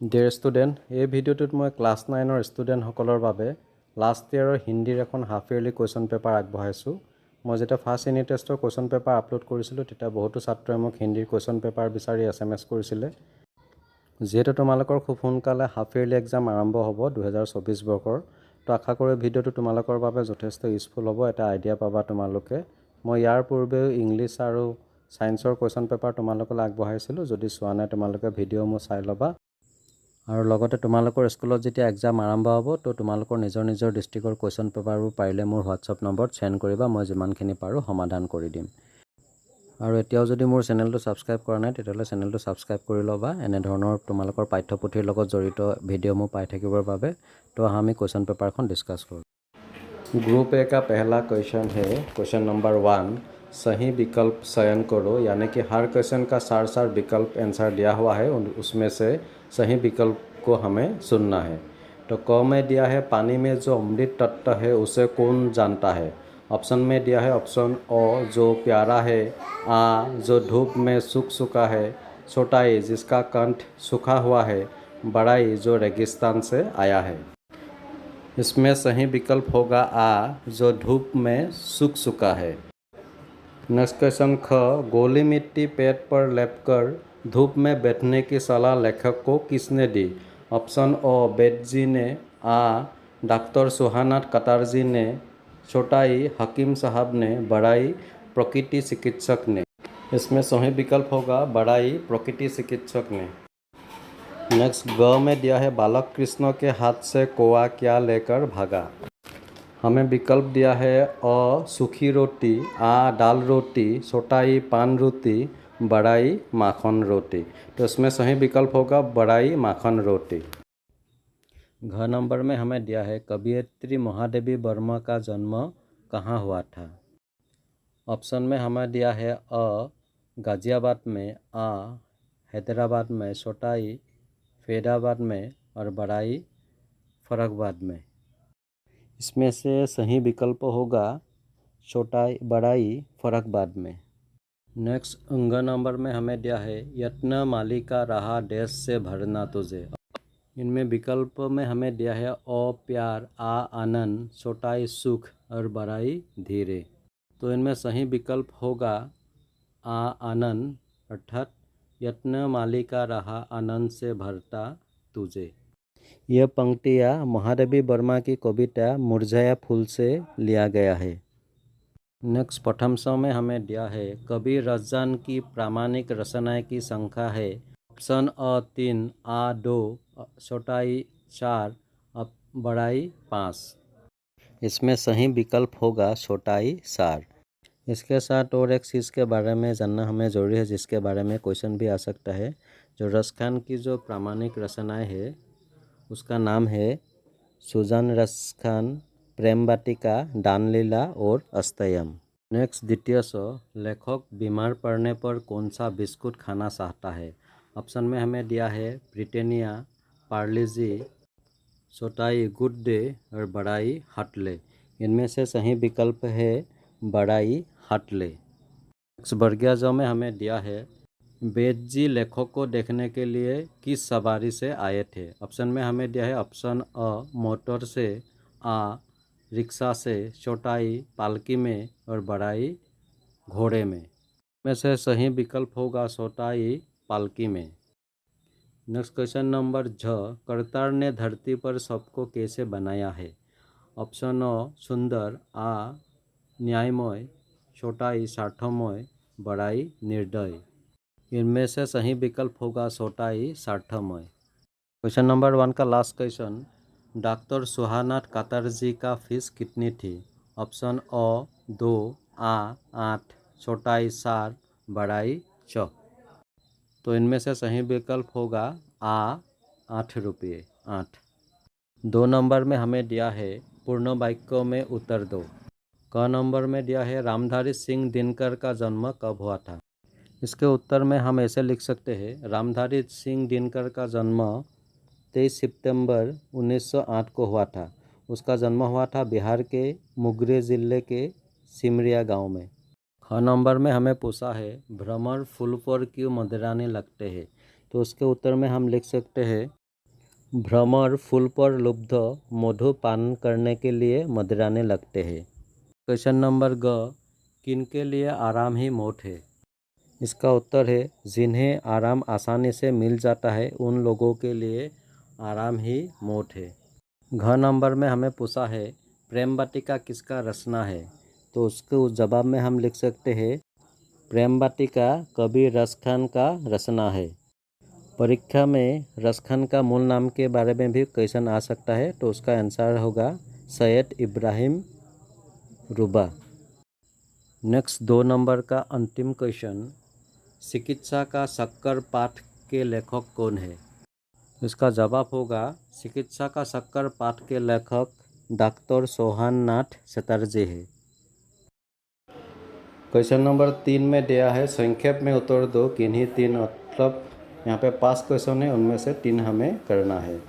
Dear student, এই ভিডিঅ'টোত মই ক্লাছ 9ৰ ষ্টুডেণ্টসকলৰ বাবে লাষ্ট ইয়েৰৰ হিন্দীৰ এখন হাফ ইয়াৰলি কুৱেশ্যন পেপাৰ আগবঢ়াইছোঁ। মই যেতিয়া ফাৰ্ষ্ট ইউনিট টেষ্টৰ কুৱেশ্যন পেপাৰ আপলোড কৰিছিলোঁ তেতিয়া বহুতো ছাত্ৰই মোক হিন্দীৰ কুৱেশ্যন পেপাৰ বিচাৰি SMS কৰিছিলে। যিহেতু তোমালোকৰ খুব সোনকালে হাফ ইয়াৰলি এক্সাম আৰম্ভ হ'ব 2024 বৰ্ষৰ, তো আশা কৰোঁ ভিডিঅ'টো তোমালোকৰ বাবে যথেষ্ট ইউজফুল হ'ব, এটা আইডিয়া পাবা তোমালোকে। মই ইয়াৰ পূৰ্বেও ইংলিছ আৰু ছায়েন্সৰ কুৱেশ্যন পেপাৰ তোমালোকলৈ আগবঢ়াইছিলোঁ। যদি চোৱা নাই তোমালোকে ভিডিঅ' মোৰ চাই ল'বা। আৰু লগতে তোমালোকৰ স্কুলত যেতিয়া এক্সাম আৰম্ভ হ'ব তো তোমালোকৰ নিজৰ ডিষ্ট্ৰিক্টৰ কুৱেশ্যন পেপাৰবোৰ পাৰিলে মোৰ হোৱাটছআপ নম্বৰত চেণ্ড কৰিবা, মই যিমানখিনি পাৰোঁ সমাধান কৰি দিম। আৰু এতিয়াও যদি মোৰ চেনেলটো ছাবস্ক্ৰাইব কৰা নাই তেতিয়াহ'লে চেনেলটো ছাবস্ক্ৰাইব কৰি ল'বা, এনেধৰণৰ তোমালোকৰ পাঠ্যপুথিৰ লগত জড়িত ভিডিঅ' মোৰ পাই থাকিবৰ বাবে। তো আমি কুৱেশ্যন পেপাৰখন ডিছকাছ কৰোঁ। ग्रुप ए का पहला क्वेश्चन है क्वेश्चन नंबर 1, सही विकल्प चयन करो, यानी कि हर क्वेश्चन का चार विकल्प आंसर दिया हुआ है, उसमें से सही विकल्प को हमें चुनना है। तो क में दिया है पानी में जो अमृत तत्व है उसे कौन जानता है। ऑप्शन में दिया है ऑप्शन ओ जो प्यारा है, आ जो धूप में सूख चुका है, छोटा ई जिसका कंठ सूखा हुआ है, बड़ा ई जो रेगिस्तान से आया है। इसमें सही विकल्प होगा आ जो धूप में सूख चुका है। नेक्स्ट क्वेश्चन ख, गोली मिट्टी पेट पर लेपकर धूप में बैठने की सलाह लेखक को किसने दी। ऑप्शन ओ वेद जी ने, आ डॉक्टर सुहानाथ कतार जी ने, छोटा ई हकीम साहब ने, बड़ा ई प्रकृति चिकित्सक ने। इसमें सही विकल्प होगा बड़ा ई प्रकृति चिकित्सक ने। नेक्स्ट ग में दिया है बालक कृष्ण के हाथ से कौआ क्या लेकर भागा। हमें विकल्प दिया है अ सूखी रोटी, आ दाल रोटी, छोटा ई पान रोटी, बड़ा ई माखन रोटी। तो इसमें सही विकल्प होगा बड़ा ई माखन रोटी। घ नंबर में हमें दिया है कवयित्री महादेवी वर्मा का जन्म कहाँ हुआ था। ऑप्शन में हमें दिया है अ गाजियाबाद में, आ हैदराबाद में, छोटा ई फैदाबाद में और बड़ा ई फर्रुखाबाद में। इसमें से सही विकल्प होगा छोटा बड़ा ई फर्रुखाबाद में। नेक्स्ट अंग नंबर में हमें दिया है यत्न मालिका रहा देश से भरना तुझे। इनमें विकल्प में हमें दिया है ओ प्यार, आ आनंद, छोटा ई सुख और बड़ा ई धीरे। तो इनमें सही विकल्प होगा आ आनंद, अर्थात यत्न मालिका रहा आनंद से भरता तुझे। यह पंक्तियाँ महादेवी वर्मा की कविता मुरझाया फूल से लिया गया है। नेक्स्ट प्रथम सौ में हमें दिया है कवि रसजान की प्रामाणिक रचनाएं की संख्या है। ऑप्शन अ 3, आ 2, छोटा ई 4, बड़ा ई 5। इसमें सही विकल्प होगा छोटा ई 4। इसके साथ और एक चीज़ के बारे में जानना हमें ज़रूरी है, जिसके बारे में क्वेश्चन भी आ सकता है। जो रस खान की जो प्रामाणिक रचनाएं है उसका नाम है सुजान रस खान, प्रेम वाटिका, दानलीला और अस्तयम। नेक्स्ट द्वितीय सौ, लेखक बीमार पड़ने पर कौन सा बिस्कुट खाना चाहता है। ऑप्शन में हमें दिया है ब्रिटानिया, पार्ले-जी, छोटा ई गुड डे और बड़ा ई हटले। इनमें से सही विकल्प है बड़ा ई हटले। नेक्स्ट वर्गीय ज में हमें दिया है वेद जी लेखक को देखने के लिए किस सवारी से आए थे। ऑप्शन में हमें दिया है ऑप्शन अ मोटर से, आ रिक्शा से, छोटा ई पालकी में और बड़ा ई घोड़े में से सही विकल्प होगा छोटा ई पालकी में। नेक्स्ट क्वेश्चन नंबर झ, कर्तार ने धरती पर सबको कैसे बनाया है। ऑप्शन अ सुंदर, आ न्यायमय, छोटा ई सार्थमय, बड़ा ई निर्दय। इनमें से सही विकल्प होगा छोटा ई सार्थमय। क्वेश्चन नंबर 1 का लास्ट क्वेश्चन, डॉक्टर सुहानाथ कतार जी का फीस कितनी थी। ऑप्शन अ 2, आ 8, छोटा ई 4, बड़ा ई 6। तो इनमें से सही विकल्प होगा आ 8 रुपये, 8। 2 नंबर में हमें दिया है पूर्ण वाक्यों में उत्तर दो। क नंबर में दिया है रामधारी सिंह दिनकर का जन्म कब हुआ था। इसके उत्तर में हम ऐसे लिख सकते हैं रामधारी सिंह दिनकर का जन्म 23 सितंबर 1908 को हुआ था। उसका जन्म हुआ था बिहार के मुंगेर जिले के सिमरिया गांव में। ख नंबर में हमें पूछा है भ्रमर फूल पर क्यों मदिराने लगते हैं। तो उसके उत्तर में हम लिख सकते हैं भ्रमर फूल पर लुब्ध मधु पान करने के लिए मदिराने लगते हैं। क्वेश्चन नंबर ग, किनके लिए आराम ही मौत है? इसका उत्तर है जिन्हें आराम आसानी से मिल जाता है उन लोगों के लिए आराम ही मौत है। घ नंबर में हमें पूछा है प्रेम वाटिका किसका रचना है, तो उसके उस जवाब में हम लिख सकते हैं प्रेम वाटिका कवि रस खान का रचना है। परीक्षा में रस खान का मूल नाम के बारे में भी क्वेश्चन आ सकता है, तो उसका आंसर होगा सैयद इब्राहिम रुबा। नेक्स्ट 2 नंबर का अंतिम क्वेश्चन, चिकित्सा का शक्कर पाठ के लेखक कौन है? इसका जवाब होगा चिकित्सा का शक्कर पाठ के लेखक डॉक्टर सोहान नाथ चटर्जी है। क्वेश्चन नंबर 3 में दिया है संक्षेप में उत्तर दो किन्हीं 3, मतलब यहाँ पे 5 क्वेश्चन है, उनमें से 3 हमें करना है।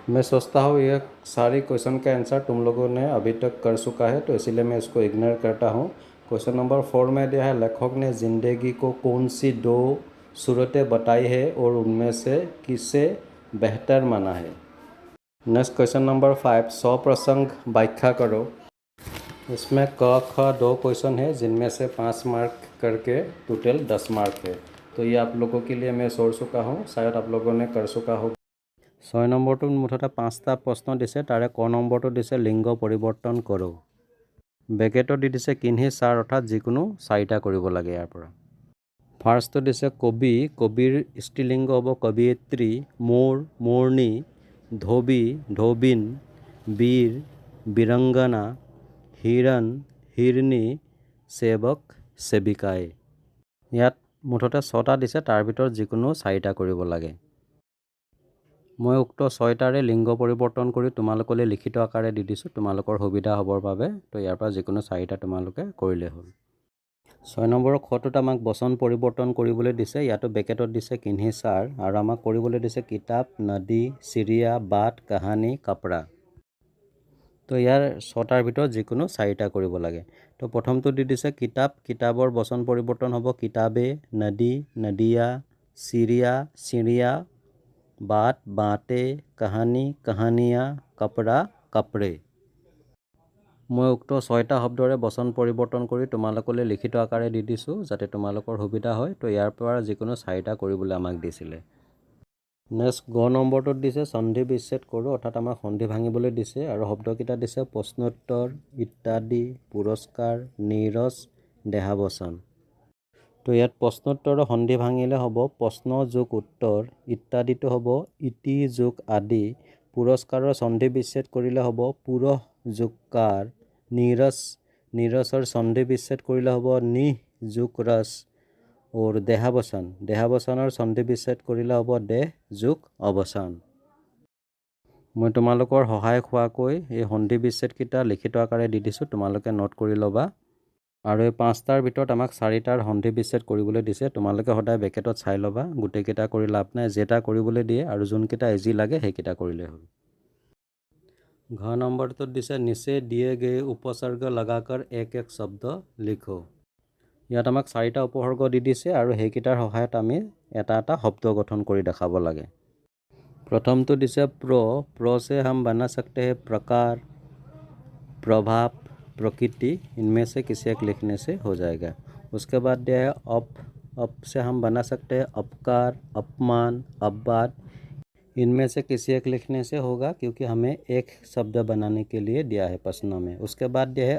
मैं सोचता हूँ ये सारी क्वेश्चन का आंसर तुम लोगों ने अभी तक कर चुका है, तो इसीलिए मैं इसको इग्नोर करता हूँ। क्वेश्चन नंबर 4 में दिया है लेखक ने जिंदगी को कौन सी 2 सूरतें बताई है और उनमें से किसे बेहतर माना है। नेक्स्ट क्वेश्चन नंबर 5, सप्रसंग व्याख्या करो। इसमें क ख 2 क्वेश्चन है जिनमें से 5 मार्क करके टोटल 10 मार्क है, तो ये आप लोगों के लिए मैं छोड़ चुका हूँ, शायद आप लोगों ने कर चुका हो। 6 নম্বৰটোত মুঠতে 5টা প্ৰশ্ন দিছে, তাৰে ক নম্বৰটো দিছে লিংগ পৰিৱৰ্তন কৰোঁ। ব্ৰেকেটত দি দিছে কিন্হি চাৰ, অৰ্থাৎ যিকোনো 4টা কৰিব লাগে ইয়াৰ পৰা। ফাৰ্ষ্টটো দিছে কবি, কবিৰ স্ত্ৰীলিংগ হ'ব কবিয়ত্ৰী, মোৰ মূৰ্ণী, ধোবী ধোবিন, বীৰ বীৰংগনা, হিৰণ হিৰণী, সেৱক সেৱিকাই। ইয়াত মুঠতে 6টা দিছে, তাৰ ভিতৰত যিকোনো 4টা কৰিব লাগে। মই উক্ত 6টাৰে লিংগ পৰিৱৰ্তন কৰি তোমালোকলৈ লিখিত আকাৰে দি দিছোঁ তোমালোকৰ সুবিধা হ'বৰ বাবে, তো ইয়াৰ পৰা যিকোনো 4টা তোমালোকে কৰিলে হ'ল। 6 নম্বৰৰ খটোত আমাক বচন পৰিৱৰ্তন কৰিবলৈ দিছে, ইয়াতো ব্ৰেকেটত দিছে কিন্হি চাৰ, আৰু আমাক কৰিবলৈ দিছে কিতাপ, নদী, চিৰিয়া, বাট, কাহানী, কাপড়া। তো ইয়াৰ 6টাৰ ভিতৰত যিকোনো 4টা কৰিব লাগে। তো প্ৰথমটো দি দিছে কিতাপ, কিতাপৰ বচন পৰিৱৰ্তন হ'ব কিতাবে, নদী, নদিয়া, চিৰিয়া, চিৰিয়া, বাট, বাঁটে, কাহানী, কাহানিয়া, কাপড়া, কাপড়ে। মই উক্ত 6টা শব্দৰে বচন পৰিৱৰ্তন কৰি তোমালোকলৈ লিখিত আকাৰে দি দিছোঁ যাতে তোমালোকৰ সুবিধা হয়, তো ইয়াৰ পৰা যিকোনো 4টা কৰিবলৈ আমাক দিছিলে। নেক্সট গ নম্বৰটোত দিছে সন্ধি বিচ্ছেদ কৰোঁ, অৰ্থাৎ আমাক সন্ধি ভাঙিবলৈ দিছে, আৰু শব্দকেইটা দিছে প্ৰশ্নোত্তৰ, ইত্যাদি, পুৰস্কাৰ, নীৰস, দেহাবচন। তো ইয়াত প্ৰশ্নোত্তৰৰ সন্ধি ভাঙিলে হ'ব প্ৰশ্ন যোগ উত্তৰ, ইত্যাদিটো হ'ব ইতি যোগ আদি, পুৰস্কাৰৰ সন্ধি বিচ্ছেদ কৰিলে হ'ব পুৰঃ যোগ কাৰ, নীৰসৰ সন্ধি বিচ্ছেদ কৰিলে হ'ব নিহ যোগ ৰস, और দেহাবচনৰ সন্ধি বিচ্ছেদ কৰিলে হ'ব দেহ যোগ অৱসান। মই তোমালোকৰ সহায়ক হোৱাকৈ এই সন্ধি বিচ্ছেদকেইটা লিখিত আকাৰে দি দিছোঁ, তোমালোকে নোট কৰি ল'বা। আৰু এই 5টাৰ ভিতৰত আমাক 4টাৰ সন্ধি বিচ্ছেদ কৰিবলৈ দিছে, তোমালোকে সদায় ব্ৰেকেটত চাই ল'বা, গোটেইকেইটা কৰি লাভ নাই, যেটা কৰিবলৈ দিয়ে আৰু যোনকেইটা ইজি লাগে সেইকেইটা কৰিলে হ'ল। ঘ নম্বৰটোত দিছে নিচে দিয়ে গে উপসৰ্গ লগাকৰ এক এক শব্দ লিখো। ইয়াত আমাক 4টা উপসৰ্গ দি দিছে আৰু সেইকেইটাৰ সহায়ত আমি এটা এটা শব্দ গঠন কৰি দেখাব লাগে। प्रथम तो दिसे प्रो से हम बना सकते हैं प्रकार, प्रभाव, प्रकृति, इनमें से किसी एक लिखने से हो जाएगा। उसके बाद दिया है अप से हम बना सकते हैं अपकार, अपमान, अपवाद, इनमें से किसी एक लिखने से होगा क्योंकि हमें एक शब्द बनाने के लिए दिया है प्रश्नों में। उसके बाद दिया है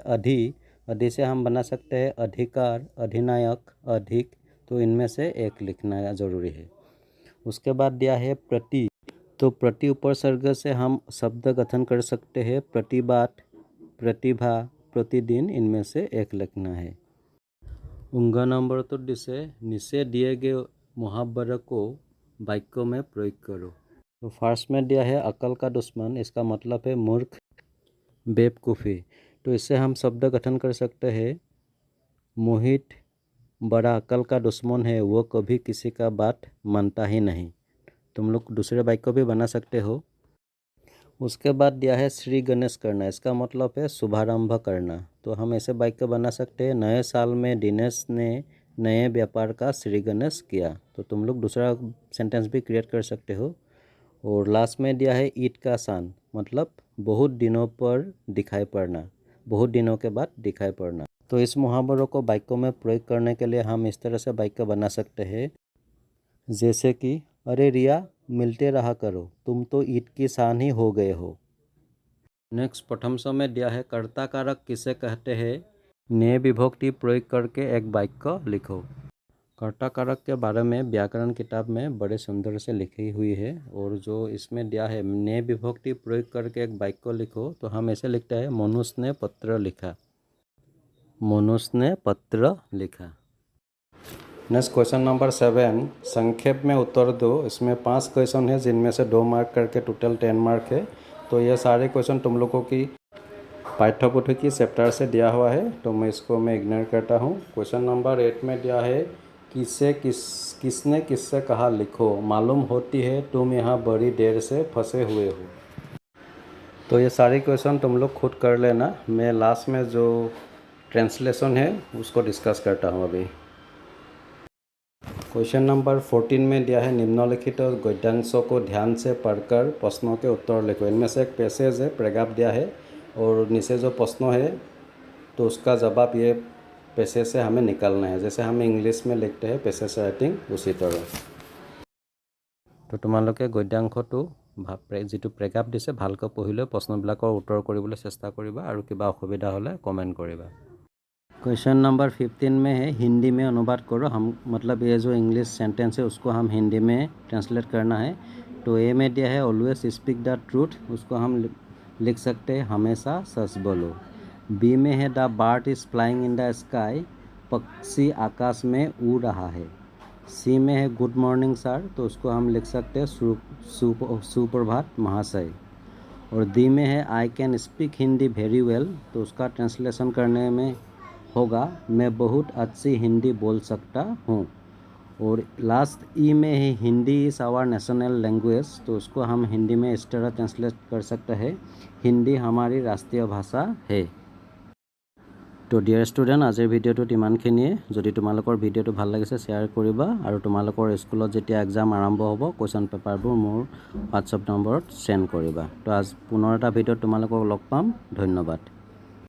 अधि से हम बना सकते हैं अधिकार, अधिनायक, अधिक, तो इनमें से एक लिखना ज़रूरी है। उसके बाद दिया है प्रति, तो प्रति उपसर्ग से हम शब्द गठन कर सकते हैं प्रतिबाद, प्रतिभा, प्रतिदिन, इनमें से एक लिखना है। उंग नंबर तो दिसे नीचे दिए गए मुहावरे को वाक्यों में प्रयोग करो। तो फर्स्ट में दिया है अकल का दुश्मन, इसका मतलब है मूर्ख, बेवकूफ़ी, तो इससे हम शब्द गठन कर सकते हैं मोहित बड़ा अकल का दुश्मन है, वो कभी किसी का बात मानता ही नहीं। तुम लोग दूसरे वाक्य भी बना सकते हो। उसके बाद दिया है श्री गणेश करना, इसका मतलब है शुभारंभ करना, तो हम ऐसे वाक्य बना सकते हैं नए साल में दिनेश ने नए व्यापार का श्री गणेश किया, तो तुम लोग दूसरा सेंटेंस भी क्रिएट कर सकते हो। और लास्ट में दिया है ईद का चांद, मतलब बहुत दिनों पर दिखाई पड़ना, बहुत दिनों के बाद दिखाई पड़ना। तो इस मुहावरों को वाक्यों में प्रयोग करने के लिए हम इस तरह से वाक्य बना सकते हैं, जैसे कि अरे रिया मिलते रहा करो, तुम तो ईद की शान ही हो गए हो। नेक्स्ट प्रथम में दिया है कर्ता कारक किसे कहते हैं, ने विभक्ति प्रयोग करके एक वाक्य लिखो। कर्ता कारक के बारे में व्याकरण किताब में बड़े सुंदर से लिखी हुई है, और जो इसमें दिया है ने विभक्ति प्रयोग करके एक वाक्य लिखो, तो हम ऐसे लिखते हैं मनुष्य ने पत्र लिखा, मनुष्य ने पत्र लिखा। नेक्स्ट क्वेश्चन नंबर 7, संक्षेप में उत्तर दो। इसमें 5 क्वेश्चन है, जिनमें से 2 मार्क करके टोटल 10 मार्क है। तो ये सारे क्वेश्चन तुम लोगों की पाठ्यपुस्तक की चैप्टर से दिया हुआ है, तो मैं इसको इग्नोर करता हूँ। क्वेश्चन नंबर 8 में दिया है किसने किससे कहा लिखो, मालूम होती है तुम यहाँ बड़ी देर से फंसे हुए हो। तो ये सारे क्वेश्चन तुम लोग खुद कर लेना, मैं लास्ट में जो ट्रांसलेशन है उसको डिस्कस करता हूँ अभी। क्वेश्चन नंबर 14 में दिया है निम्नलिखित गद्यांशों को ध्यान से पढ़कर प्रश्नों के उत्तर लिखो। इनमें से एक पैसेज है, पैराग्राफ दिया है, और नीचे जो प्रश्न है तो उसका जवाब ये पैसेज से हमें निकालना है, जैसे हम इंग्लिश में लिखते हैं पैसेज राइटिंग, उसी तरह। तो तुम्हालोके गद्यांशটো जितु पैराग्राफ दिছে ভালকৈ পঢ়ি লৈ প্ৰশ্নবিলাকৰ উত্তৰ কৰিবলৈ চেষ্টা কৰিবা, আৰু কিবা অসুবিধা হ'লে কমেণ্ট কৰিবা। क्वेश्चन नंबर 15 में है हिंदी में अनुवाद करो। हम मतलब ये जो इंग्लिश सेंटेंस है उसको हम हिंदी में ट्रांसलेट करना है। तो ए में दिया है ऑलवेज स्पीक द ट्रूथ, उसको हम लिख सकते हैं हमेशा सच बोलो। बी में है the bird is flying in the sky, पक्षी आकाश में उड़ रहा है। सी में है गुड मॉर्निंग सर, तो उसको हम लिख सकते हैं सुप्रभात महाशय। और डी में है I can speak Hindi very well, तो उसका ट्रांसलेशन करने में होगा मैं बहुत अच्छी हिंदी बोल सकता हूँ। और लास्ट ई में है Hindi is our national language, तो उसको हम हिंदी में इस तरह ट्रांसलेट कर सकते हैं हिंदी हमारी राष्ट्रीय भाषा है। तो डियर स्टूडेंट, आजिर भिडिओটোত इमानখিনিয়ে। যদি তোমালোকৰ ভিডিঅ'টো ভাল লাগিছে শ্বেয়াৰ কৰিবা, আৰু তোমালোকৰ স্কুলত যেতিয়া এক্সাম আৰম্ভ হ'ব কুৱেশ্যন পেপাৰবোৰ মোৰ হোৱাটছআপ নম্বৰত সেন্ড কৰিবা। তো আজ পুনৰ এটা ভিডিঅ'ত তোমালোকক লগ পাম। ধন্যবাদ।